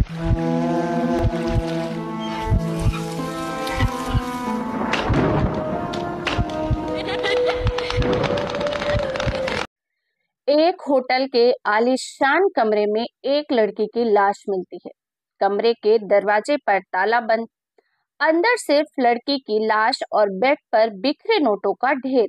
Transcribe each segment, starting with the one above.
एक होटल के आलीशान कमरे में एक लड़की की लाश मिलती है। कमरे के दरवाजे पर ताला बंद, अंदर सिर्फ लड़की की लाश और बेड पर बिखरे नोटों का ढेर।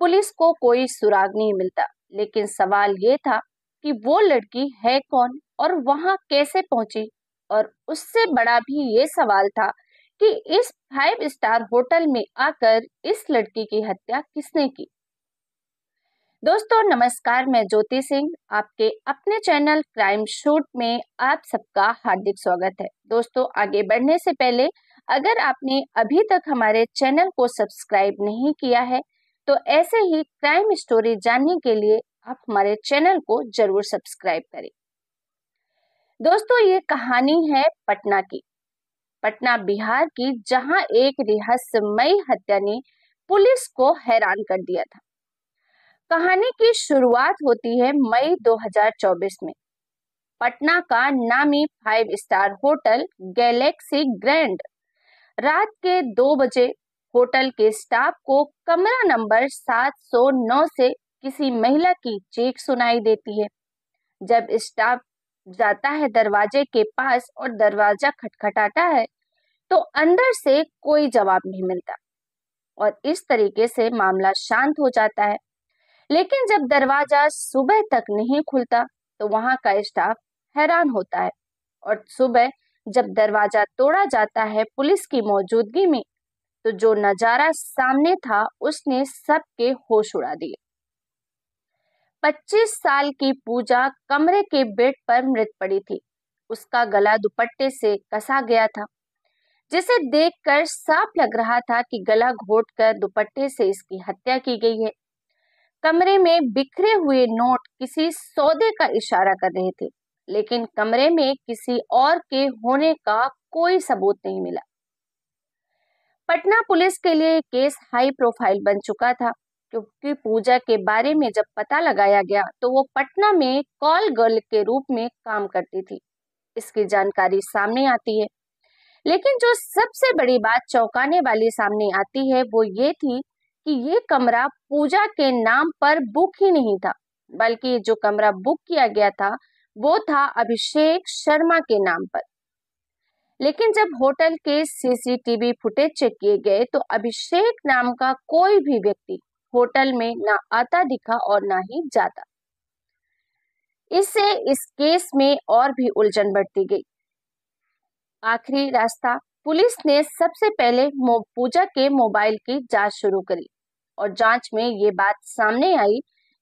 पुलिस को कोई सुराग नहीं मिलता, लेकिन सवाल ये था कि वो लड़की है कौन और वहां कैसे पहुंची। और उससे बड़ा भी ये सवाल था कि इस 5 स्टार होटल में आकर इस लड़की की हत्या किसने की। दोस्तों नमस्कार, मैं ज्योति सिंह, आपके अपने चैनल क्राइम शूट में आप सबका हार्दिक स्वागत है। दोस्तों आगे बढ़ने से पहले अगर आपने अभी तक हमारे चैनल को सब्सक्राइब नहीं किया है तो ऐसे ही क्राइम स्टोरी जानने के लिए आप हमारे चैनल को जरूर सब्सक्राइब करें। दोस्तों ये कहानी है पटना की, पटना बिहार की, जहां एक रहस्यमयी हत्या ने पुलिस को हैरान कर दिया था। कहानी की शुरुआत होती है मई 2024 में। पटना का नामी 5 स्टार होटल गैलेक्सी ग्रैंड रात के 2 बजे होटल के स्टाफ को कमरा नंबर 709 से किसी महिला की चीख सुनाई देती है। जब स्टाफ जाता है दरवाजे के पास और दरवाजा खटखटाता है तो अंदर से कोई जवाब नहीं मिलता और इस तरीके से मामला शांत हो जाता है। लेकिन जब दरवाजा सुबह तक नहीं खुलता तो वहां का स्टाफ हैरान होता है और सुबह जब दरवाजा तोड़ा जाता है पुलिस की मौजूदगी में, तो जो नजारा सामने था उसने सबके होश उड़ा दिए। 25 साल की पूजा कमरे के बेड पर मृत पड़ी थी। उसका गला दुपट्टे से कसा गया था, जिसे देखकर साफ लग रहा था कि गला घोंटकर दुपट्टे से इसकी हत्या की गई है। कमरे में बिखरे हुए नोट किसी सौदे का इशारा कर रहे थे, लेकिन कमरे में किसी और के होने का कोई सबूत नहीं मिला। पटना पुलिस के लिए केस हाई प्रोफाइल बन चुका था, क्योंकि पूजा के बारे में जब पता लगाया गया तो वो पटना में कॉल गर्ल के रूप में काम करती थी। इसकी जानकारी सामने आती है, लेकिन जो सबसे बड़ी बात चौंकाने वाली सामने आती है वो ये थी कि ये कमरा पूजा के नाम पर बुक ही नहीं था, बल्कि जो कमरा बुक किया गया था वो था अभिषेक शर्मा के नाम पर। लेकिन जब होटल के सीसीटीवी फुटेज चेक किए गए तो अभिषेक नाम का कोई भी व्यक्ति होटल में ना आता दिखा और ना ही जाता। इससे इस केस में और भी उलझन बढ़ती गई। आखिरी रास्ता, पुलिस ने सबसे पहले पूजा के मोबाइल की जांच शुरू करी और जांच में ये बात सामने आई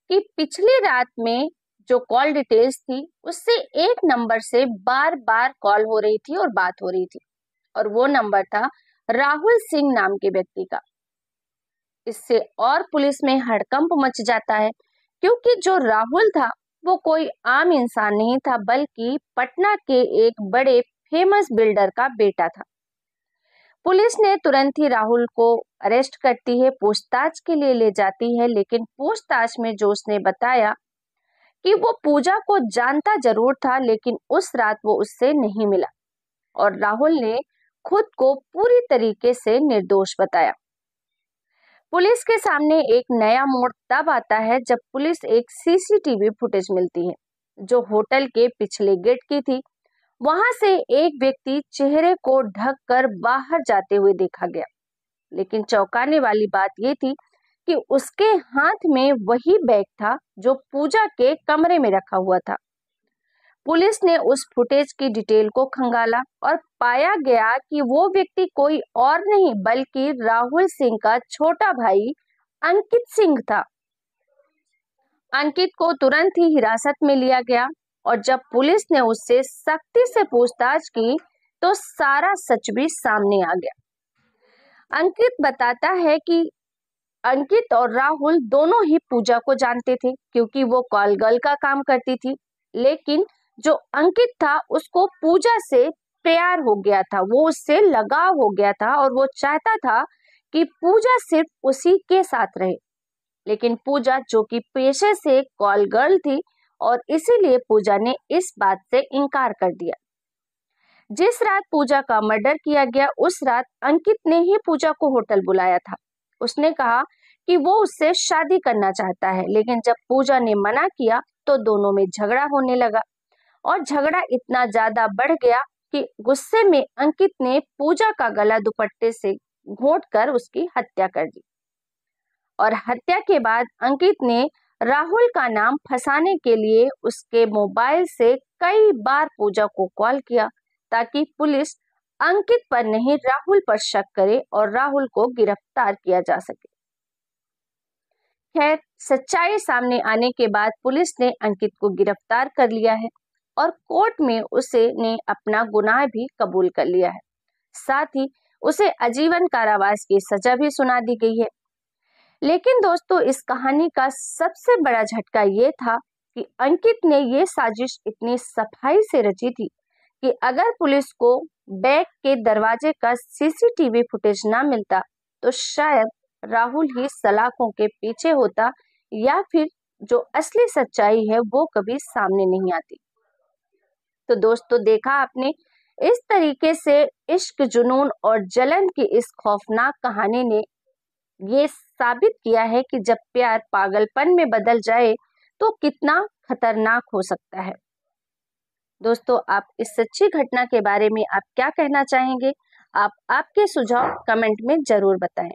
कि पिछली रात में जो कॉल डिटेल्स थी उससे एक नंबर से बार बार कॉल हो रही थी और बात हो रही थी, और वो नंबर था राहुल सिंह नाम के व्यक्ति का। इससे और पुलिस में हड़कंप मच जाता है, क्योंकि जो राहुल था वो कोई आम इंसान नहीं था, बल्कि पटना के एक बड़े फेमस बिल्डर का बेटा था। पुलिस ने तुरंत ही राहुल को अरेस्ट करती है, पूछताछ के लिए ले जाती है, लेकिन पूछताछ में जो उसने बताया कि वो पूजा को जानता जरूर था, लेकिन उस रात वो उससे नहीं मिला और राहुल ने खुद को पूरी तरीके से निर्दोष बताया। पुलिस के सामने एक नया मोड़ तब आता है जब पुलिस एक सीसीटीवी फुटेज मिलती है जो होटल के पिछले गेट की थी। वहां से एक व्यक्ति चेहरे को ढककर बाहर जाते हुए देखा गया, लेकिन चौंकाने वाली बात यह थी कि उसके हाथ में वही बैग था जो पूजा के कमरे में रखा हुआ था। पुलिस ने उस फुटेज की डिटेल को खंगाला और पाया गया कि वो व्यक्ति कोई और नहीं बल्कि राहुल सिंह का छोटा भाई अंकित सिंह था। अंकित को तुरंत ही हिरासत में लिया गया और जब पुलिस ने उससे सख्ती से पूछताछ की तो सारा सच भी सामने आ गया। अंकित बताता है कि अंकित और राहुल दोनों ही पूजा को जानते थे, क्योंकि वो कॉल गर्ल का काम करती थी। लेकिन जो अंकित था उसको पूजा से प्यार हो गया था, वो उससे लगाव हो गया था और वो चाहता था कि पूजा सिर्फ उसी के साथ रहे। लेकिन पूजा, जो कि पेशे से कॉल गर्ल थी, और इसीलिए पूजा ने इस बात से इनकार कर दिया। जिस रात पूजा का मर्डर किया गया उस रात अंकित ने ही पूजा को होटल बुलाया था। उसने कहा कि वो उससे शादी करना चाहता है, लेकिन जब पूजा ने मना किया तो दोनों में झगड़ा होने लगा और झगड़ा इतना ज्यादा बढ़ गया कि गुस्से में अंकित ने पूजा का गला दुपट्टे से घोंटकर उसकी हत्या कर दी। और हत्या के बाद अंकित ने राहुल का नाम फंसाने के लिए उसके मोबाइल से कई बार पूजा को कॉल किया ताकि पुलिस अंकित पर नहीं राहुल पर शक करे और राहुल को गिरफ्तार किया जा सके। खैर, सच्चाई सामने आने के बाद पुलिस ने अंकित को गिरफ्तार कर लिया है और कोर्ट में उसे ने अपना गुनाह भी कबूल कर लिया है। साथ ही उसे आजीवन कारावास की सजा भी सुना दी गई है। लेकिन दोस्तों, इस कहानी का सबसे बड़ा झटका ये था कि अंकित ने ये साजिश इतनी सफाई से रची थी कि अगर पुलिस को बैग के दरवाजे का सीसीटीवी फुटेज ना मिलता तो शायद राहुल ही सलाखों के पीछे होता या फिर जो असली सच्चाई है वो कभी सामने नहीं आती। तो दोस्तों, देखा आपने, इस तरीके से इश्क, जुनून और जलन की इस खौफनाक कहानी ने ये साबित किया है कि जब प्यार पागलपन में बदल जाए तो कितना खतरनाक हो सकता है। दोस्तों, आप इस सच्ची घटना के बारे में आप क्या कहना चाहेंगे? आपके सुझाव कमेंट में जरूर बताएं।